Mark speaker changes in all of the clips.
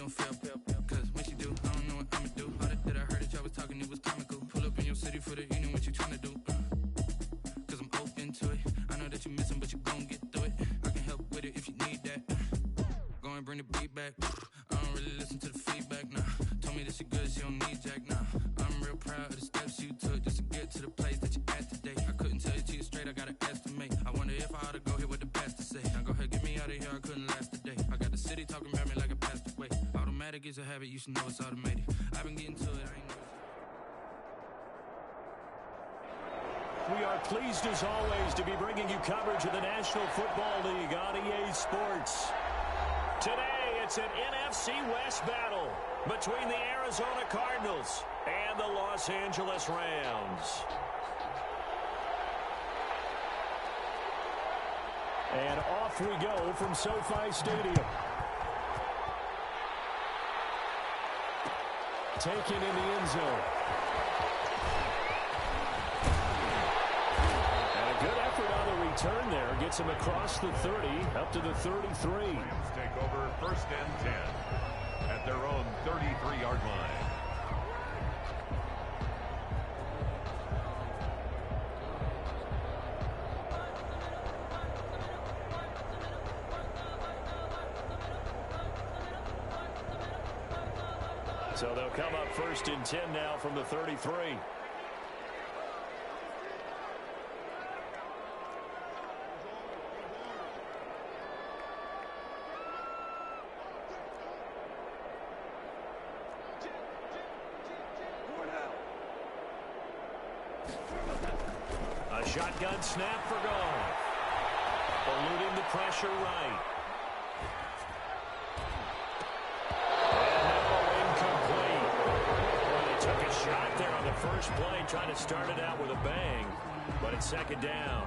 Speaker 1: she don't feel. Cause when she do, I don't know what I'ma do. All that I heard that y'all was talking, it was comical. Pull up in your city for the evening, what you tryna do? Cause I'm open to it. I know that you miss him, but you gon' get through it. I can help with it if you need that. Go and bring the beat back. I don't really listen to the feedback, nah. Told me that she good, she don't need Jack, nah. I'm real proud of the steps you took just to get to the place that you at today. I couldn't tell you to you straight, I gotta estimate. I wonder if I ought to go here with the best to say. Now go ahead, get me out of here, I couldn't last today. I got the city talking about me like a passed away. Automatic is a habit, you should know it's automated. I've been getting to it, I ain't know.
Speaker 2: We are pleased as always to be bringing you coverage of the National Football League on EA Sports. Today it's an NFC West battle between the Arizona Cardinals and the Los Angeles Rams. And off we go from SoFi Stadium. Taken in the end zone. And a good effort on the return there. Gets him across the 30, up to the 33.
Speaker 3: Rams take over 1st and 10 at their own 33-yard line.
Speaker 2: So they'll come up 1st and 10 now from the 33. A shotgun snap for Goff. Eluding the pressure right. Shot there on the first play, trying to start it out with a bang, but it's 2nd down.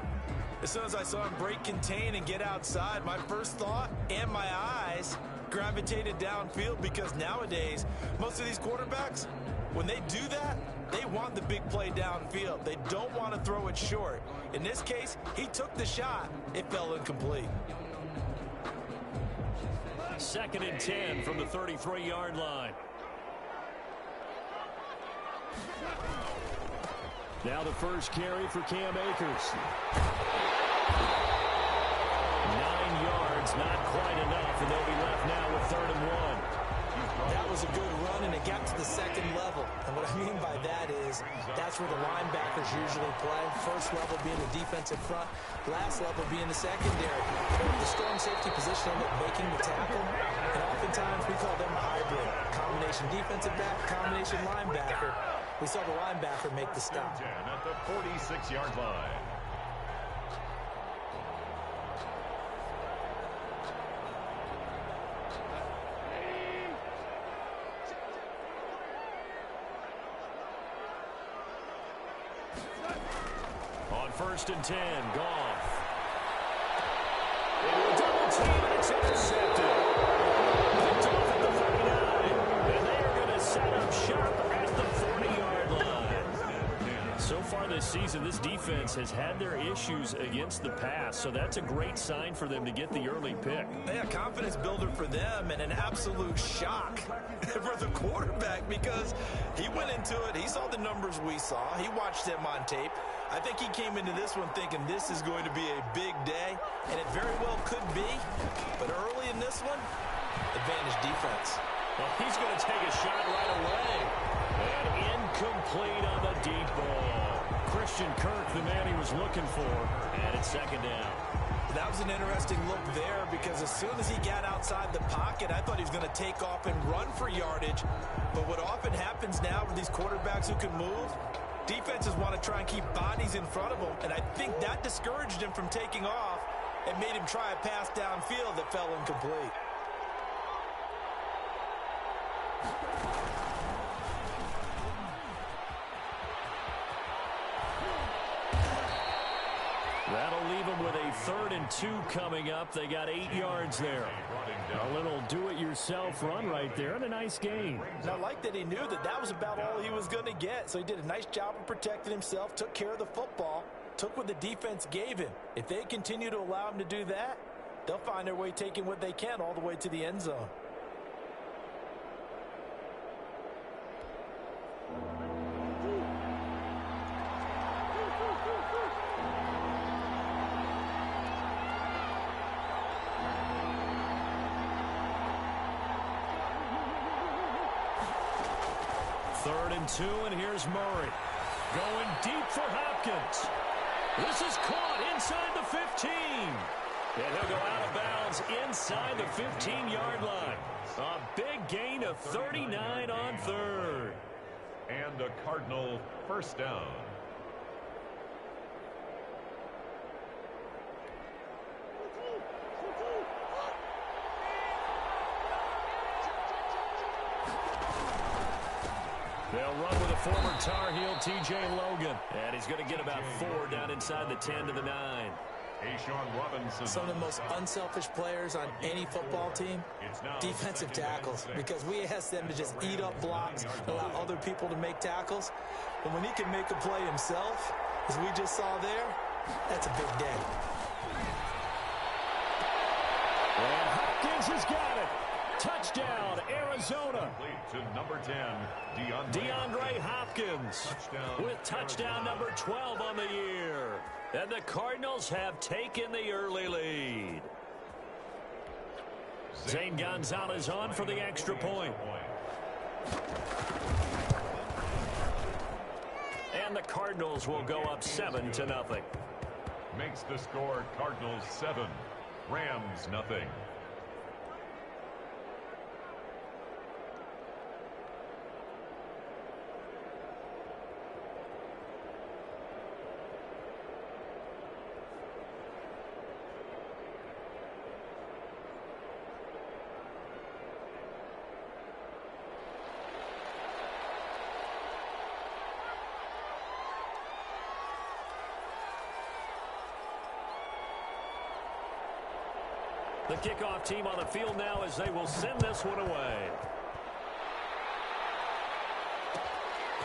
Speaker 4: As soon as I saw him break contain and get outside, my first thought and my eyes gravitated downfield, because nowadays, most of these quarterbacks, when they do that, they want the big play downfield. They don't want to throw it short. In this case, he took the shot. It fell incomplete.
Speaker 2: 2nd and 10 from the 33-yard line. Now the first carry for Cam Akers. 9 yards, not quite enough, and they'll be left now with 3rd and 1.
Speaker 4: That was a good run, and it got to the 2nd level. And what I mean by that is that's where the linebackers usually play. First level being the defensive front, last level being the secondary. The strong safety position ended up making the tackle, and oftentimes we call them a hybrid. Combination defensive back, combination linebacker. We saw the linebacker make the stop.
Speaker 3: At the 46-yard line.
Speaker 2: On 1st and 10, Goff. Into a double team, and it's intercepted. Picked off at the 39, and they are going to set up shop at the 40-yard line. So far this season, this defense has had their issues against the pass, so that's a great sign for them to get the early pick.
Speaker 4: Yeah, confidence builder for them, and an absolute shock for the quarterback, because he went into it, he saw the numbers we saw, he watched them on tape. I think he came into this one thinking this is going to be a big day, and it very well could be, but early in this one, advantage defense.
Speaker 2: Well, he's going to take a shot right away. And incomplete on the deep ball. Christian Kirk, the man he was looking for, and it's 2nd down.
Speaker 4: That was an interesting look there, because as soon as he got outside the pocket, I thought he was going to take off and run for yardage. But what often happens now with these quarterbacks who can move, defenses want to try and keep bodies in front of them, and I think that discouraged him from taking off and made him try a pass downfield that fell incomplete.
Speaker 2: That'll leave them with a 3rd and 2 coming up. They got 8 yards there. A little do-it-yourself run right there, and a nice gain.
Speaker 4: And I like that he knew that that was about all he was going to get, so he did a nice job of protecting himself, took care of the football, took what the defense gave him. If they continue to allow him to do that, they'll find their way taking what they can all the way to the end zone.
Speaker 2: 3rd and 2, and here's Murray. Going deep for Hopkins. This is caught inside the 15. And he'll go out of bounds inside the 15-yard line. A big gain of 39 on 3rd.
Speaker 3: And a Cardinal first down.
Speaker 2: They'll run with a former Tar Heel, T.J. Logan. And he's going to get about 4 down inside the 10 to the 9.
Speaker 4: Some of the most unselfish players on any football team, defensive tackles, because we ask them to just eat up blocks and allow other people to make tackles. But when he can make a play himself, as we just saw there, that's a big day.
Speaker 2: And Hopkins has got it. Touchdown, Arizona.
Speaker 3: To number 10,
Speaker 2: DeAndre Hopkins with touchdown number 12 on the year. And the Cardinals have taken the early lead. Zane Gonzalez on for the extra point. And the Cardinals will go up 7-0.
Speaker 3: Makes the score Cardinals 7, Rams nothing.
Speaker 2: The kickoff team on the field now as they will send this one away.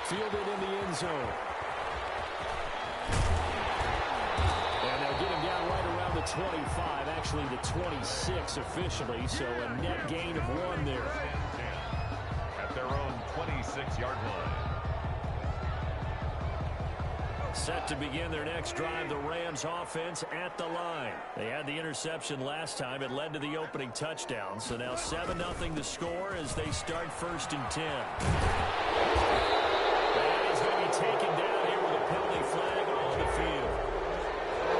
Speaker 2: Fielded in the end zone. And they'll get him down right around the 25, actually the 26 officially, so a net gain of 1 there.
Speaker 3: At their own 26-yard line.
Speaker 2: Set to begin their next drive, the Rams offense at the line. They had the interception last time. It led to the opening touchdown. So now 7-0 to score as they start 1st and 10. And he's going to be taken down here with a penalty flag on the field.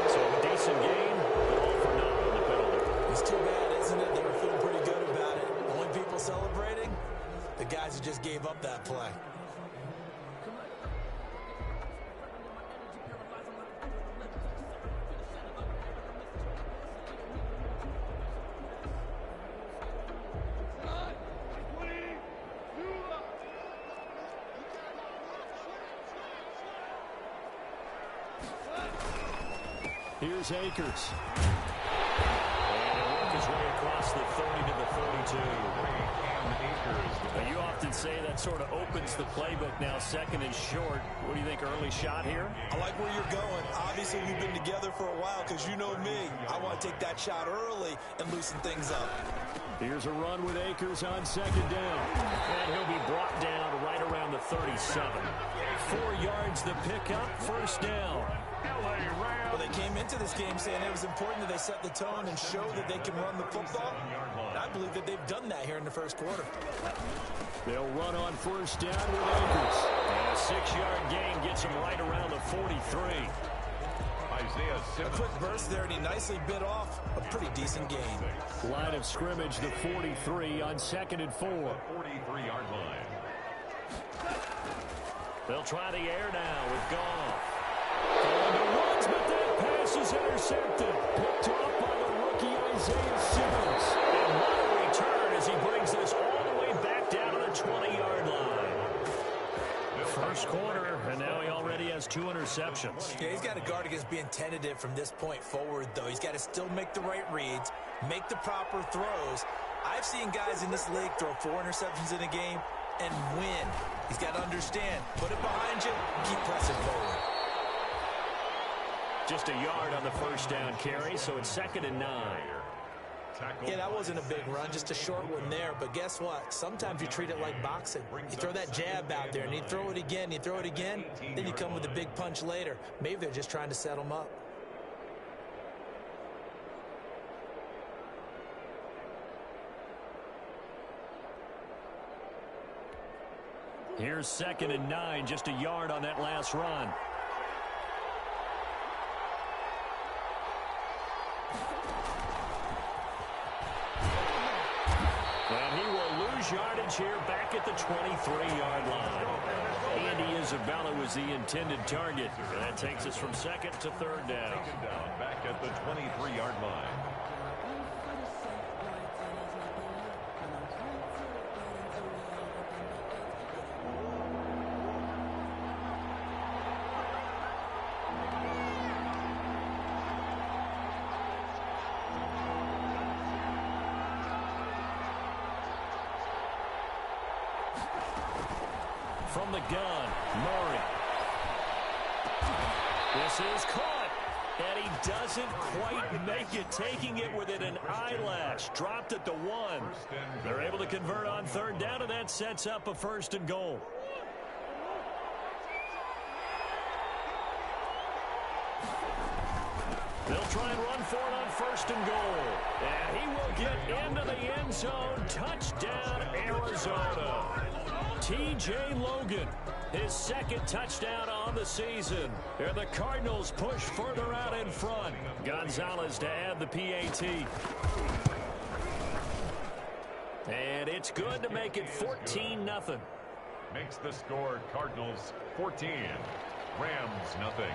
Speaker 2: So a decent game, but all for naught on the penalty.
Speaker 4: It's too bad, isn't it? They were feeling pretty good about it. Only people celebrating, the guys who just gave up that play.
Speaker 2: Here's Akers. And he'll work his way across the 30 to the 32. Now, you often say that sort of opens the playbook now, 2nd and short. What do you think, early shot here?
Speaker 4: I like where you're going. Obviously, we've been together for a while because you know me. I want to take that shot early and loosen things up.
Speaker 2: Here's a run with Akers on 2nd down. And he'll be brought down right around the 37. 4 yards the pickup, 1st down.
Speaker 4: Well, they came into this game saying it was important that they set the tone and show that they can run the football. And I believe that they've done that here in the 1st quarter.
Speaker 2: They'll run on 1st down with Akers. And a 6-yard gain gets him right around the 43.
Speaker 4: A quick burst there, and he nicely bit off a pretty decent gain.
Speaker 2: Line of scrimmage, the 43 on 2nd and 4.
Speaker 3: 43-yard line.
Speaker 2: They'll try the air now with Goff. Going to runs, but that pass is intercepted. Picked off by the rookie Isaiah Simmons. And what a return as he brings this all the way back down to the 20-yard line. 1st quarter, and now he already has 2 interceptions.
Speaker 4: Yeah, he's got to guard against being tentative from this point forward, though. He's got to still make the right reads, make the proper throws. I've seen guys in this league throw 4 interceptions in a game and win. He's got to understand, put it behind you, keep pressing forward.
Speaker 2: Just a yard on the 1st down carry, so it's 2nd and 9.
Speaker 4: Yeah, that wasn't a big run, just a short one there. But guess what? Sometimes you treat it like boxing. You throw that jab out there, and you throw it again, you throw it again, then you come with a big punch later. Maybe they're just trying to set them up.
Speaker 2: Here's 2nd and 9, just a yard on that last run. And he will lose yardage here back at the 23-yard line. Andy Isabella was the intended target. And that takes us from 2nd to 3rd down.
Speaker 3: Back at the 23-yard line.
Speaker 2: From the gun, Murray. This is caught, and he doesn't quite make it, taking it within an eyelash. Dropped at the 1. They're able to convert on 3rd down, and that sets up a 1st and goal. They'll try and run for it on 1st and goal. And he will get into the end zone. Touchdown, Arizona. T.J. Logan, his 2nd touchdown on the season. And the Cardinals push further out in front. Gonzalez to add the PAT. And it's good to make it 14-0.
Speaker 3: Makes the score Cardinals 14, Rams nothing.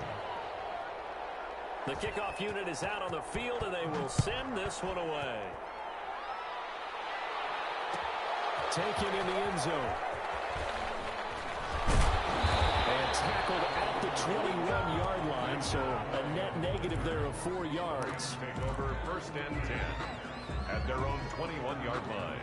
Speaker 2: The kickoff unit is out on the field, and they will send this one away. Taken in the end zone. And tackled at the 21-yard line, so a net negative there of 4 yards.
Speaker 3: Take over 1st and 10 at their own 21-yard line.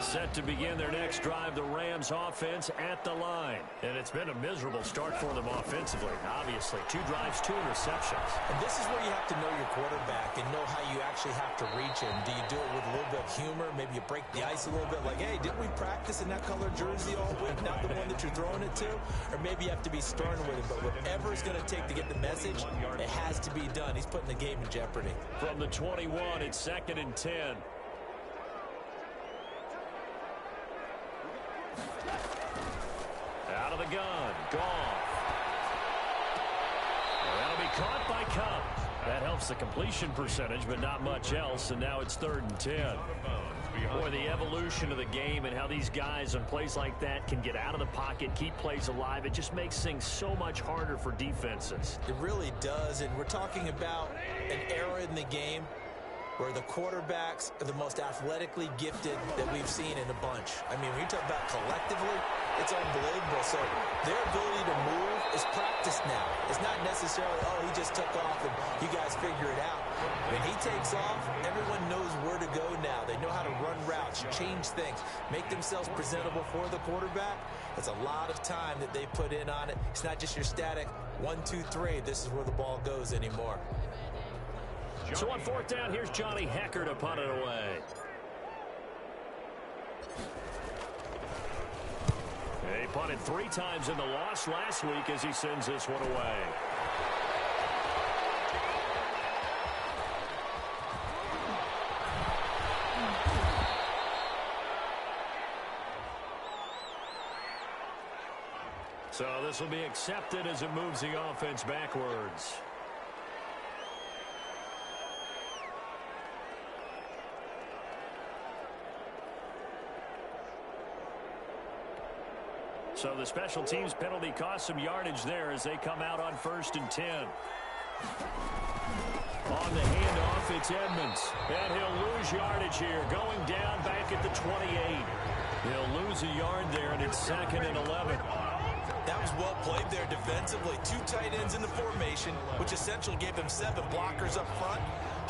Speaker 2: Set to begin their next drive, the Rams offense at the line. And it's been a miserable start for them offensively, obviously. 2 drives, 2 interceptions.
Speaker 4: And this is where you have to know your quarterback and know how you actually have to reach him. Do you do it with a little bit of humor? Maybe you break the ice a little bit like, hey, didn't we practice in that color jersey all week, not the one that you're throwing it to? Or maybe you have to be stern with him. But whatever it's going to take to get the message, it has to be done. He's putting the game in jeopardy.
Speaker 2: From the 21, it's 2nd and 10. Out of the gun, Goff. That'll be caught by Cup. That helps the completion percentage, but not much else, and now it's 3rd and 10. Boy, the evolution of the game and how these guys on plays like that can get out of the pocket, keep plays alive, it just makes things so much harder for defenses.
Speaker 4: It really does, and we're talking about an era in the game where the quarterbacks are the most athletically gifted that we've seen in a bunch. I mean, when you talk about collectively, it's unbelievable. So their ability to move is practiced now. It's not necessarily, oh, he just took off and you guys figure it out. When he takes off, everyone knows where to go now. They know how to run routes, change things, make themselves presentable for the quarterback. It's a lot of time that they put in on it. It's not just your static 1, 2, 3. This is where the ball goes anymore.
Speaker 2: So on 4th down, here's Johnny Hecker to punt it away. He punted 3 times in the loss last week as he sends this one away. So this will be accepted as it moves the offense backwards. So the special teams penalty cost some yardage there as they come out on 1st and 10. On the handoff, it's Edmonds. And he'll lose yardage here, going down back at the 28. He'll lose a yard there, and it's 2nd and 11.
Speaker 4: That was well played there defensively. 2 tight ends in the formation, which essentially gave them 7 blockers up front.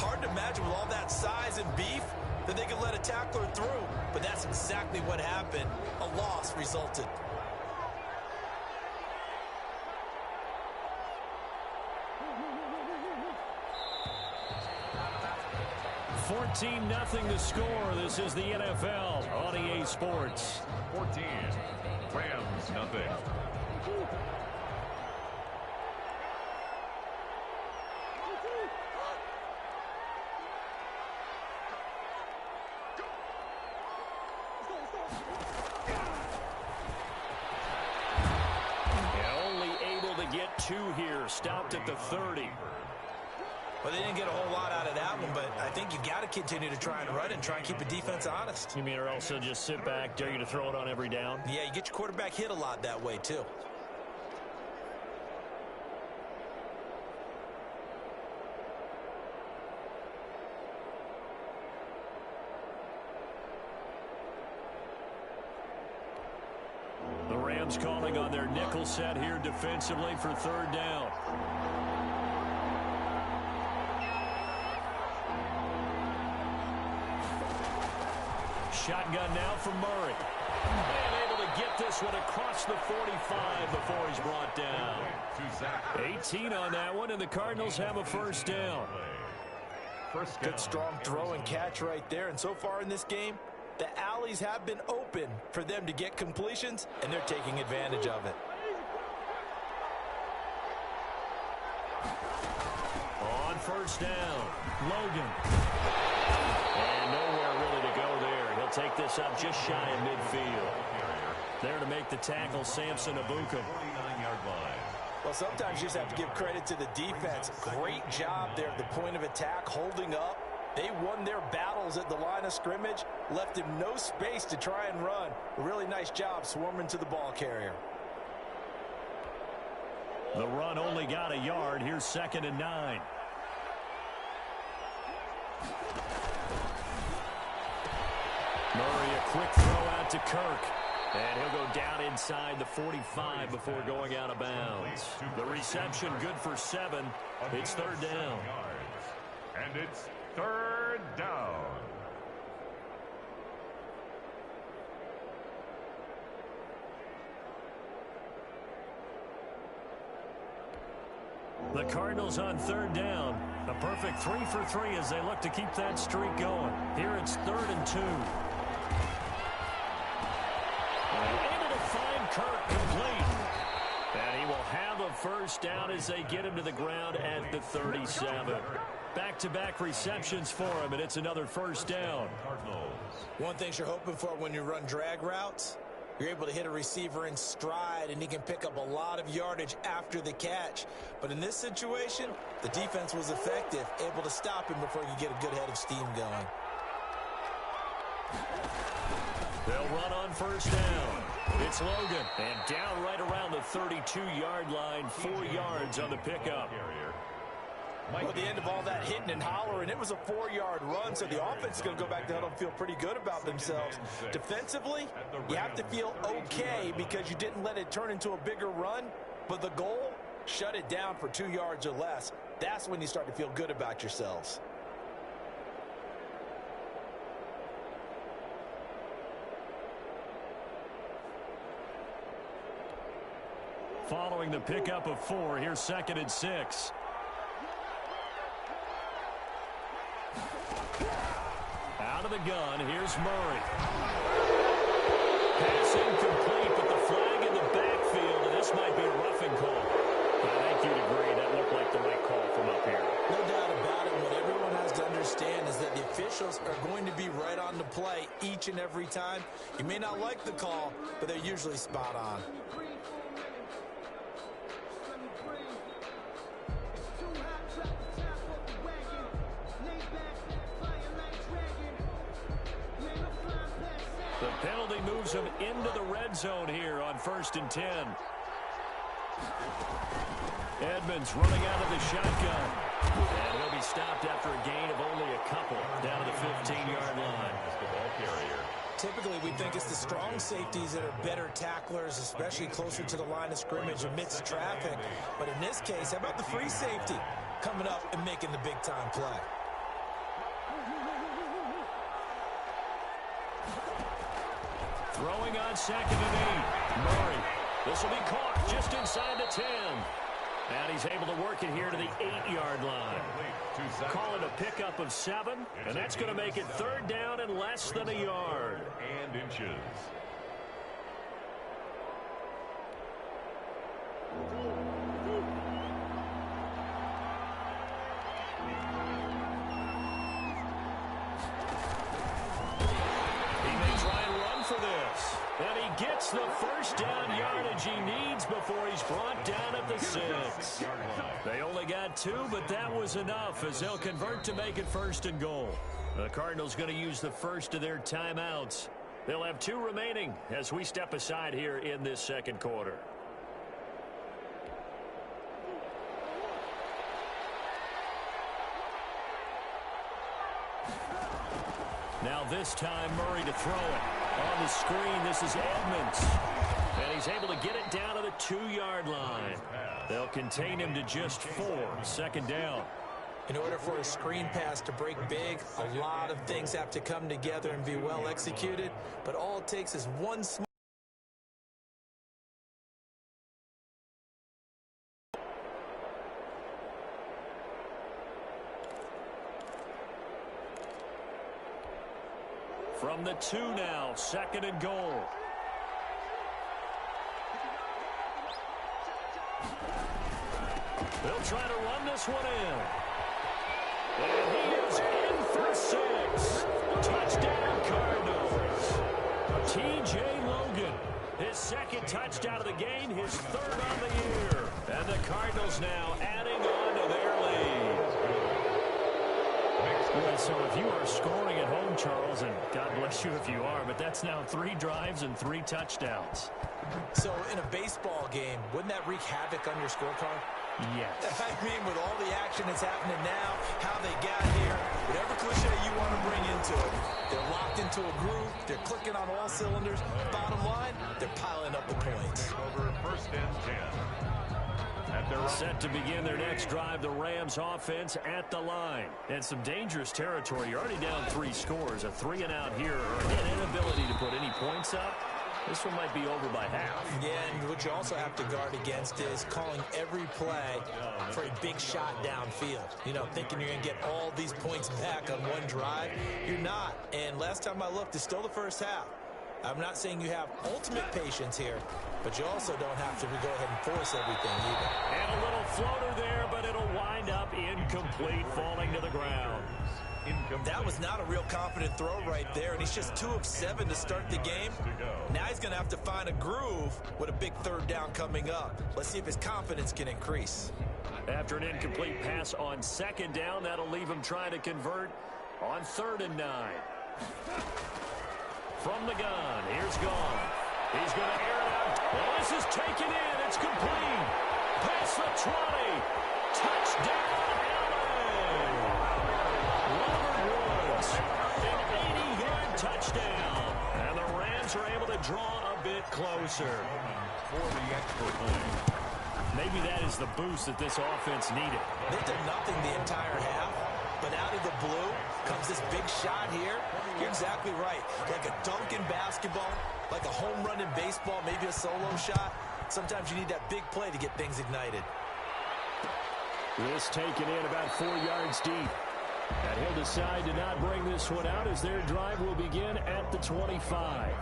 Speaker 4: Hard to imagine with all that size and beef that they could let a tackler through. But that's exactly what happened. A loss resulted.
Speaker 2: 14-0 the score. This is the NFL on EA Sports.
Speaker 3: 14, Rams nothing.
Speaker 2: the 30.
Speaker 4: Well, they didn't get a whole lot out of that one, but I think you got to continue to try and run and try and keep the defense honest.
Speaker 2: You mean or else they'll just sit back, dare you to throw it on every down?
Speaker 4: Yeah, you get your quarterback hit a lot that way, too.
Speaker 2: The Rams calling on their nickel set here defensively for third down. Shotgun now for Murray. And able to get this one across the 45 before he's brought down. 18 on that one, and the Cardinals have a first down.
Speaker 4: Good strong throw and catch right there. And so far in this game, the alleys have been open for them to get completions, and they're taking advantage of it.
Speaker 2: On first down, Logan. And nowhere really to go there. He'll take this up just shy of midfield. There to make the tackle, Samson Abuka.
Speaker 4: Well, sometimes you just have to give credit to the defense. Great job there at the point of attack, holding up. They won their battles at the line of scrimmage, left him no space to try and run. A really nice job swarming to the ball carrier.
Speaker 2: The run only got a yard. Here's 2nd and 9. Murray, a quick throw out to Kirk. And he'll go down inside the 45 before going out of bounds. The reception good for 7. It's third down.
Speaker 3: And it's third down.
Speaker 2: The Cardinals on third down. A perfect 3 for 3 as they look to keep that streak going. Here it's 3rd and 2. Able to find Kirk complete. And he will have a first down as they get him to the ground at the 37. Back-to-back receptions for him, and it's another first down.
Speaker 4: One thing you're hoping for when you run drag routes, you're able to hit a receiver in stride, and he can pick up a lot of yardage after the catch. But in this situation, the defense was effective, able to stop him before you get a good head of steam going.
Speaker 2: They'll run on first down. It's Logan, and down right around the 32-yard line, 4 yards on the pickup.
Speaker 4: Well, at the end of all that hitting and hollering, it was a 4-yard run, so the offense is going to go back to huddle and feel pretty good about themselves. Defensively, you have to feel okay because you didn't let it turn into a bigger run, but the goal, shut it down for 2 yards or less. That's when you start to feel good about yourselves.
Speaker 2: Following the pickup of 4, here's 2nd and 6. Out of the gun, here's Murray. Pass incomplete, but the flag in the backfield, and this might be a roughing call. I think you'd agree that looked like the right call from up here.
Speaker 4: No doubt about it. What everyone has to understand is that the officials are going to be right on the play each and every time. You may not like the call, but they're usually spot on.
Speaker 2: The penalty moves him into the red zone here on 1st and 10. Edmonds running out of the shotgun. And he'll be stopped after a gain of only a couple down to the 15-yard line.
Speaker 4: Typically, we think it's the strong safeties that are better tacklers, especially closer to the line of scrimmage amidst traffic. But in this case, how about the free safety coming up and making the big-time play?
Speaker 2: Throwing on 2nd and 8. Murray. This will be caught just inside the 10. And he's able to work it here to the 8-yard line. Call it a pickup of 7, and that's going to make it third down and less than a yard.
Speaker 3: And inches.
Speaker 2: And he gets gets the first down yardage he needs before he's brought down at the 6. They only got 2, but that was enough as they'll convert to make it 1st and goal. The Cardinals going to use the first of their timeouts. They'll have 2 remaining as we step aside here in this second quarter. Now this time Murray to throw it. On the screen, this is Edmonds. And he's able to get it down to the 2-yard line. They'll contain him to just 4. 2nd down.
Speaker 4: In order for a screen pass to break big, a lot of things have to come together and be well executed. But all it takes is one small.
Speaker 2: From the 2 now, 2nd and goal. They'll try to run this one in. And he is in for 6. Touchdown, Cardinals. T.J. Logan, his 2nd touchdown of the game, his 3rd on the year. And the Cardinals now adding on to their lead. So if you are scoring at home, Charles, and God bless you if you are, but that's now 3 drives and 3 touchdowns.
Speaker 4: So in a baseball game, wouldn't that wreak havoc on your scorecard?
Speaker 2: Yes.
Speaker 4: I mean, with all the action that's happening now, how they got here, whatever cliche you want to bring into it, they're locked into a groove, they're clicking on all cylinders. Bottom line, they're piling up the points.
Speaker 3: Over 1st and 10.
Speaker 2: Set to begin their next drive, the Rams offense at the line. And some dangerous territory. You're already down 3 scores. A 3-and-out here, or an inability to put any points up. This one might be over by half.
Speaker 4: Yeah, and what you also have to guard against is calling every play for a big shot downfield. You know, thinking you're going to get all these points back on one drive. You're not. And last time I looked, it's still the first half. I'm not saying you have ultimate patience here, but you also don't have to go ahead and force everything either.
Speaker 2: And a little floater there, but it'll wind up incomplete, falling to the ground.
Speaker 4: That was not a real confident throw right there, and he's just 2 of 7 to start the game. Now he's going to have to find a groove with a big 3rd down coming up. Let's see if his confidence can increase.
Speaker 2: After an incomplete pass on 2nd down, that'll leave him trying to convert on 3rd and 9. From the gun, here's Gone. He's going to air it out. Well, this is taken in. It's complete. Past the 20. Touchdown, LA. Robert Woods, an 80-yard touchdown. And the Rams are able to draw a bit closer.
Speaker 3: For the extra point.
Speaker 2: Maybe that is the boost that this offense needed.
Speaker 4: They've done nothing the entire half, but out of the blue comes this big shot here. You're exactly right. Like a dunk in basketball, like a home run in baseball, maybe a solo shot. Sometimes you need that big play to get things ignited.
Speaker 2: This taken in about 4 yards deep. And he'll decide to not bring this one out as their drive will begin at the 25.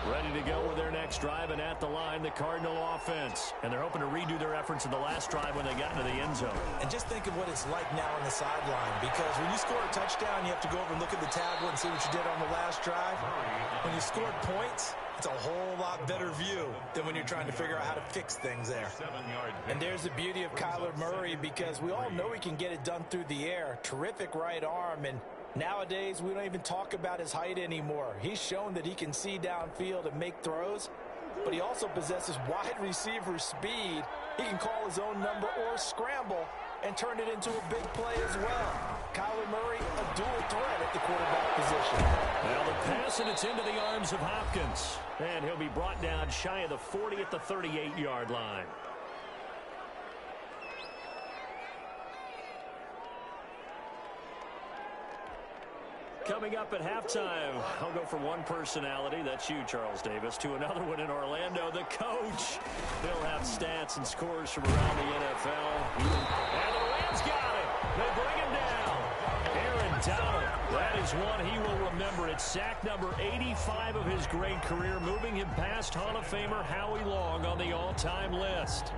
Speaker 2: Ready to go with their next drive, and at the line, the Cardinal offense. And they're hoping to redo their efforts in the last drive when they got into the end zone.
Speaker 4: And just think of what it's like now on the sideline, because when you score a touchdown, you have to go over and look at the tablet and see what you did on the last drive. When you scored points, it's a whole lot better view than when you're trying to figure out how to fix things there. And there's the beauty of Kyler Murray, because we all know he can get it done through the air. Terrific right arm, and nowadays, we don't even talk about his height anymore. He's shown that he can see downfield and make throws, but he also possesses wide receiver speed. He can call his own number or scramble and turn it into a big play as well. Kyler Murray, a dual threat at the quarterback position.
Speaker 2: Now the pass, and it's into the arms of Hopkins. And he'll be brought down shy of the 40 at the 38-yard line. coming up at halftime. I'll go from one personality, that's you, Charles Davis, to another one in Orlando, the coach. They'll have stats and scores from around the NFL. And the Rams got it. They bring him down. Aaron Donald, that is one he will remember. It's sack number 85 of his great career, moving him past Hall of Famer Howie Long on the all-time list.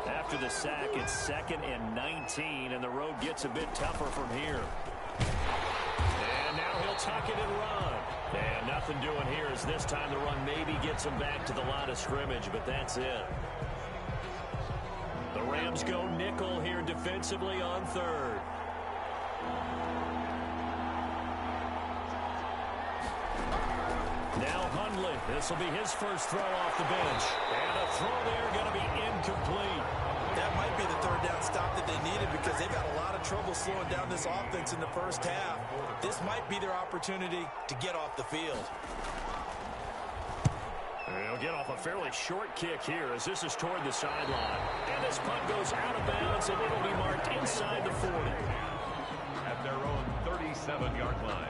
Speaker 2: After the sack, it's 2nd and 19, and the road gets a bit tougher from here. And now he'll tuck it and run. And nothing doing here as this time the run maybe gets him back to the line of scrimmage, but that's it. The Rams go nickel here defensively on 3rd. Now Hundley. This will be his first throw off the bench. And a throw there going to be incomplete.
Speaker 4: That might be the 3rd down stop that they needed because they've had a lot of trouble slowing down this offense in the first half. This might be their opportunity to get off the field.
Speaker 2: They'll get off a fairly short kick here as this is toward the sideline. And this punt goes out of bounds, and it'll be marked inside the 40.
Speaker 3: At their own 37-yard line.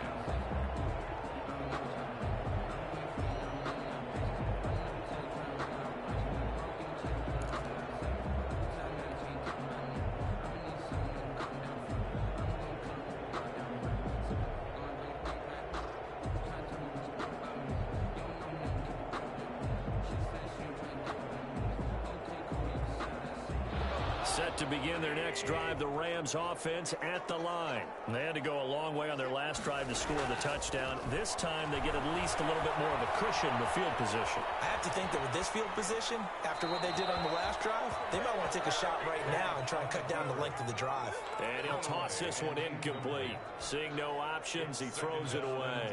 Speaker 2: Set to begin their next drive, the Rams offense at the line. They had to go a long way on their last drive to score the touchdown. This time they get at least a little bit more of a cushion with field position.
Speaker 4: I have to think that with this field position, after what they did on the last drive, they might want to take a shot right now and try and cut down the length of the drive.
Speaker 2: And he'll toss this one incomplete. Seeing no options, he throws it away.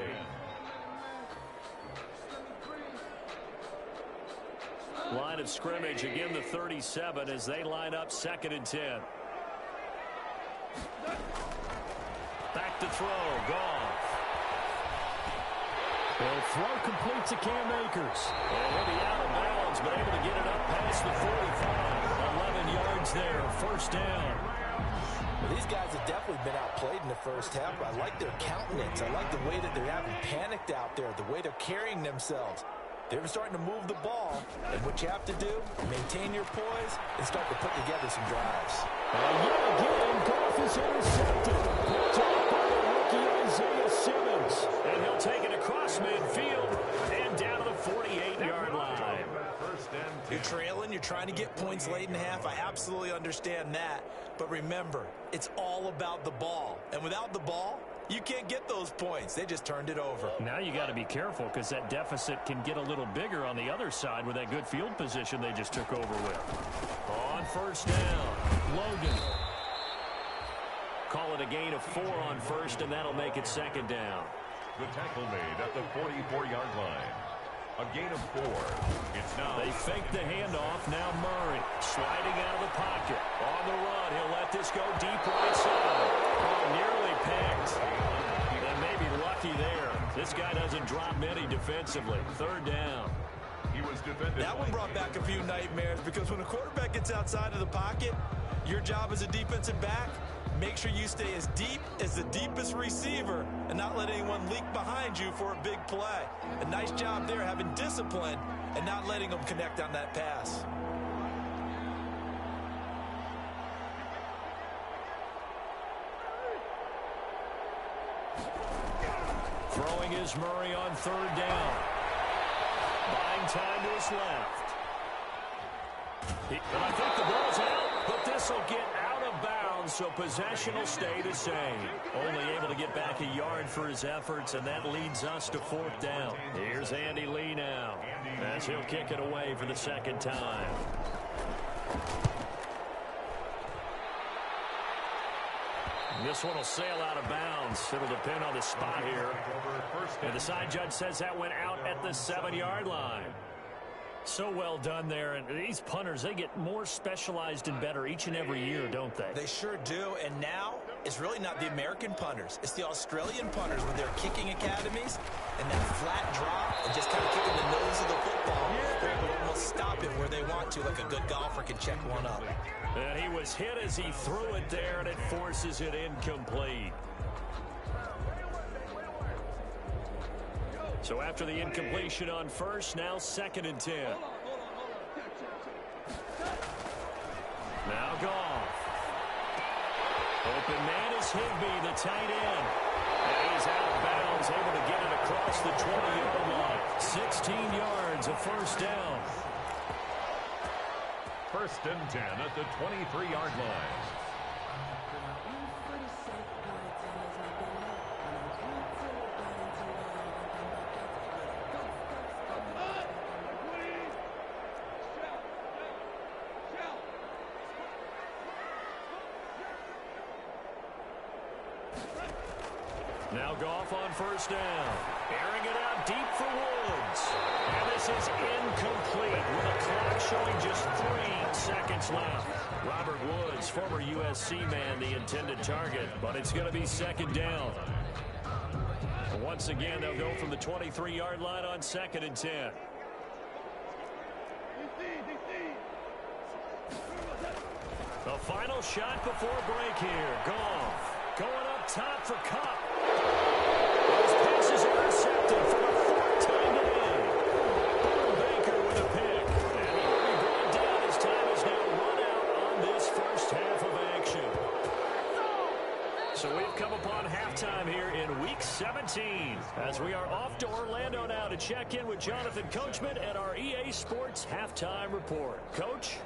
Speaker 2: Line of scrimmage, again the 37 as they line up 2nd and 10. Back to throw, Goff. They'll throw complete to Cam Akers. And he'll be out of bounds, but able to get it up past the 45. 11 yards there, 1st down.
Speaker 4: Well, these guys have definitely been outplayed in the first half, but I like their countenance. I like the way that they're having panicked out there, the way they're carrying themselves. They're starting to move the ball, and what you have to do, maintain your poise and start to put together some drives.
Speaker 2: And yet again, Goff is intercepted. Picked up by the rookie Isaiah Simmons. And he'll take it across midfield and down to the 48-yard line.
Speaker 4: You're trailing, you're trying to get points late in the half. I absolutely understand that. But remember, it's all about the ball. And without the ball, you can't get those points. They just turned it over.
Speaker 2: Now you got to be careful because that deficit can get a little bigger on the other side with that good field position they just took over with. On 1st down, Logan. Call it a gain of 4 on 1st, and that'll make it 2nd down.
Speaker 3: The tackle made at the 44-yard line. A gain of 4. It's now.
Speaker 2: They fake the handoff. Now Murray sliding out of the pocket. On the run, he'll let this go deep right side. Oh, nearly picked. And maybe lucky there. This guy doesn't drop many defensively. 3rd down.
Speaker 3: He was defended.
Speaker 4: That one brought back a few nightmares because when a quarterback gets outside of the pocket, your job as a defensive back, make sure you stay as deep as the deepest receiver and not let anyone leak behind you for a big play. A nice job there having discipline and not letting them connect on that pass.
Speaker 2: Throwing is Murray on 3rd down. Buying time to his left. And I think the ball's out, but this will get out of bounds, so possession will stay the same. Only able to get back a yard for his efforts, and that leads us to 4th down. Here's Andy Lee now, as he'll kick it away for the 2nd time. This one will sail out of bounds. It'll depend on the spot here. And the side judge says that went out at the 7-yard line. So well done there. And these punters, they get more specialized and better each and every year, don't they?
Speaker 4: They sure do. And now it's really not the American punters. It's the Australian punters with their kicking academies and that flat drop and just kind of kicking the nose of the football. They're able to almost stop it where they want to, like a good golfer can check one up.
Speaker 2: And he was hit as he threw it there, and it forces it incomplete. So after the incompletion on first, now 2nd and 10. Now Goff. Open man is Higbee, the tight end. And he's out of bounds, able to get it across the 20-yard line. 16 yards, a first down.
Speaker 3: 1st and 10 at the 23-yard line.
Speaker 2: Now Goff on 1st down. Airing it out deep for Woods. And this is incomplete with a clock showing just 3 seconds left. Robert Woods, former USC man, the intended target, but it's going to be 2nd down. Once again, they'll go from the 23-yard line on 2nd and 10. The final shot before break here. Goff going up top for Cup. Those passes intercepted for the 4th time today. Baker with a pick. And he will be brought down as time is now run out on this first half of action. So we've come upon halftime here in Week 17 as we are off to Orlando now to check in with Jonathan Coachman and our EA Sports Halftime Report. Coach?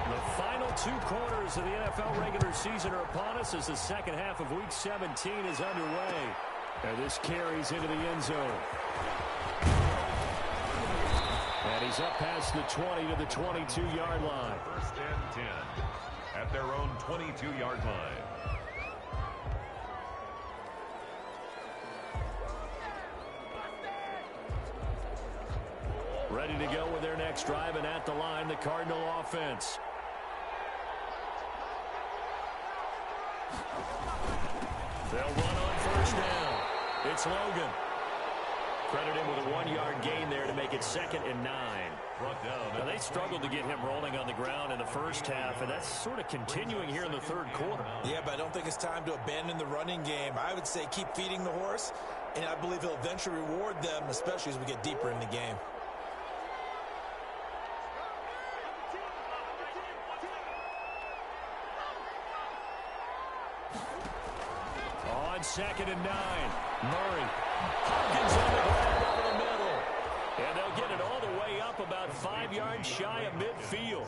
Speaker 2: The final 2 quarters of the NFL regular season are upon us as the second half of Week 17 is underway. And this carries into the end zone. And he's up past the 20 to the 22-yard line.
Speaker 3: 1st and 10 at their own 22-yard line.
Speaker 2: Ready to go with their next drive, and at the line, the Cardinal offense. They'll run on 1st down. It's Logan. Credit him with a 1-yard gain there to make it 2nd and 9. Now, they struggled to get him rolling on the ground in the first half, and that's sort of continuing here in the 3rd quarter.
Speaker 4: Yeah, but I don't think it's time to abandon the running game. I would say keep feeding the horse, and I believe he'll eventually reward them, especially as we get deeper in the game.
Speaker 2: On 2nd and 9, Murray. Hopkins on the ground over the middle. And they'll get it all the way up about 5 yards shy of midfield.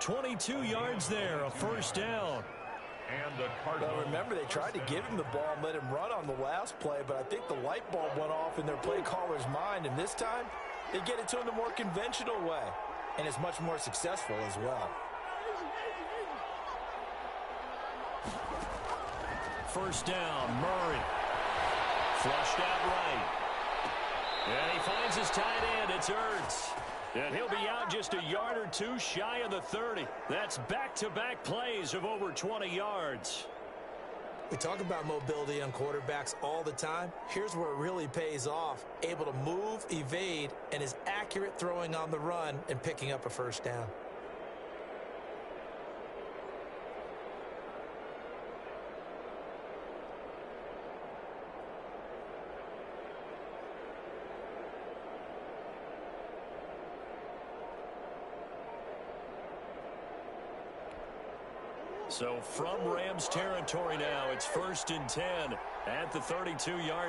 Speaker 2: 22 yards there, a first down.
Speaker 3: And the Cardinals.
Speaker 4: Well, remember, they tried to give him the ball and let him run on the last play, but I think the light bulb went off in their play caller's mind, and this time they get it to him the more conventional way, and it's much more successful as well.
Speaker 2: First down, Murray. Flushed out right. And he finds his tight end. It's Ertz. And he'll be out just a yard or 2 shy of the 30. That's back-to-back plays of over 20 yards.
Speaker 4: We talk about mobility on quarterbacks all the time. Here's where it really pays off. Able to move, evade, and is accurate throwing on the run and picking up a first down.
Speaker 2: So from Rams territory now, it's 1st and 10 at the 32-yard